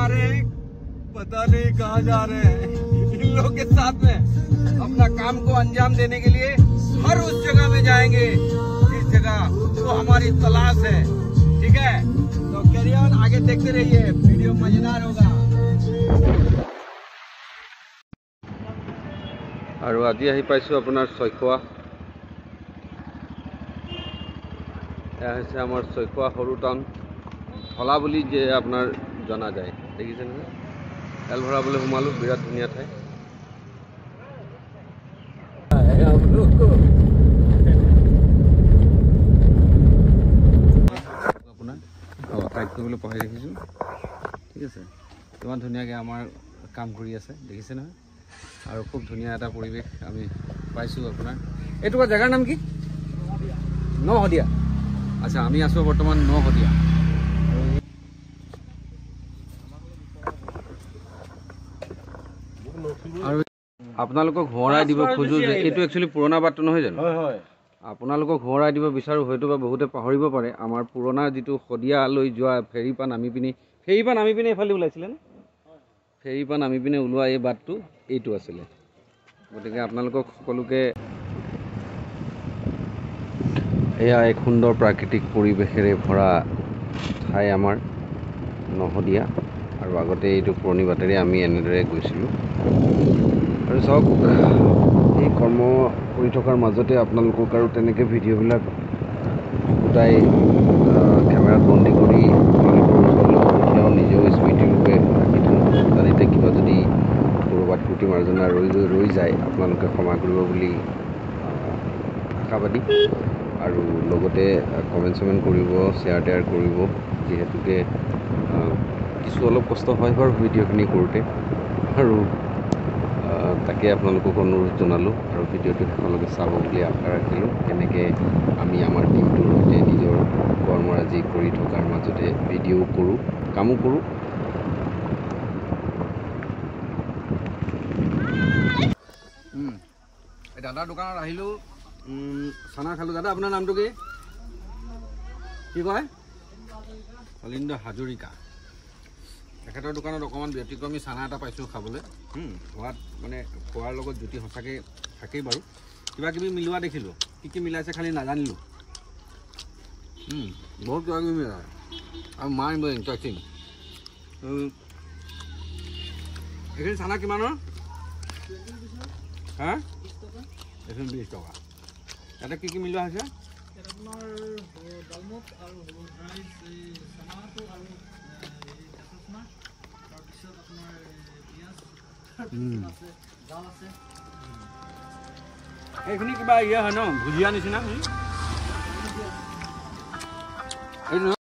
जा रहे हैं, पता नहीं कहाँ जा रहे हैं। इन लोगों के साथ में अपना काम को अंजाम देने के लिए हर उस जगह में जाएंगे जिस जगह वो हमारी तलाश है। ठीक है, तो कैरी ऑन, आगे देखते रहिए, वीडियो मजेदार होगा। और আজি আহি পাইছোঁ আপোনাৰ ছয়খোৱা। এয়া হৈছে আমাৰ ছয়খোৱা সৰু টাউন, ঢলা বুলি যে আপোনাৰ জনা যায়। দেখিছে নহয়, তেল ভৰাবলৈ সোমালোঁ, বিৰাট ধুনীয়া ঠাই। আপোনাৰ টাইপ কৰিবলৈ পাহৰি ৰাখিছোঁ। ঠিক আছে, কিমান ধুনীয়াকৈ আমাৰ কাম কৰি আছে, দেখিছে নহয়। আৰু খুব ধুনীয়া এটা পৰিৱেশ আমি পাইছোঁ আপোনাৰ। এইটুকুৰা জেগাৰ নাম কি? নশদিয়া। আচ্ছা, আমি আছোঁ বৰ্তমান নশদিয়া। আৰু আপোনালোকক সোঁৱৰাই দিব খোজোঁ যে এইটো একচুৱেলি পুৰণা বাটটো নহয় জানো? হয়। আপোনালোকক সোঁৱৰাই দিব বিচাৰোঁ, হয়তো বা বহুতে পাহৰিব পাৰে, আমাৰ পুৰণা যিটো শদিয়ালৈ যোৱা ফেৰীৰ পৰা নামি পিনি এইফালে ওলাইছিলে নে? ফেৰীৰ পৰা নামি পিনে ওলোৱা এই বাটটো এইটো আছিলে। গতিকে আপোনালোকক সকলোকে এয়া এক সুন্দৰ প্ৰাকৃতিক পৰিৱেশেৰে ভৰা ঠাই আমাৰ নশদিয়া। আৰু আগতে এইটো পুৰণি বাটেৰে আমি এনেদৰে গৈছিলোঁ। আৰু চাওক, এই কৰ্ম কৰি থকাৰ মাজতে আপোনালোকক আৰু তেনেকৈ ভিডিঅ'বিলাক গোটাই কেমেৰাত বন্দী কৰি আপোনালোকৰ ওচৰলৈ পঠিয়াওঁ, নিজেও স্মৃতিৰূপে ৰাখি থওঁ। তাতে কিবা যদি ক'ৰবাত ত্ৰুটি মাৰ্জনা ৰৈ যায়, আপোনালোকে ক্ষমা কৰিব বুলি আশাবাদী। আৰু লগতে কমেণ্ট চমেণ্ট কৰিব, শ্বেয়াৰ টেয়াৰ কৰিব, যিহেতুকে কিছু অলপ কষ্ট হয় বাৰু ভিডিঅ'খিনি কৰোঁতে। আৰু তাকে আপোনালোকক অনুৰোধ জনালোঁ আৰু ভিডিঅ'টো শেষলৈকে চাব বুলি আশা ৰাখিলোঁ। কেনেকৈ আমি আমাৰ টিমটোৰ সৈতে নিজৰ কৰ্মৰাজি কৰি থকাৰ মাজতে ভিডিঅ'ও কৰোঁ, কামো কৰোঁ। এই দাদাৰ দোকানত আহিলোঁ, চানা খালোঁ। দাদা, আপোনাৰ নামটো কি? কি কয়? অলিন্দ হাজৰিকা। তেখেতৰ দোকানত অকণমান ব্যতিক্ৰমী চানা এটা পাইছোঁ খাবলৈ। সোৱাদ মানে খোৱাৰ লগত জুতি সঁচাকৈ থাকেই বাৰু। কিবা কিবি মিলোৱা দেখিলোঁ, কি মিলাইছে খালি নাজানিলোঁ। বহুত কিবা কিবি মিলাই আৰু মাইণ্ড ব্ল'য়িং ইণ্টাৰেষ্টিং। এইখিনি চানা কিমানৰ? হা, এইখিনি 20 টকা। ইয়াতে কি মিলোৱা হৈছে? এইখিনি কিবা ইয়ে হয় ন, ভুজিয়া নিচিনা।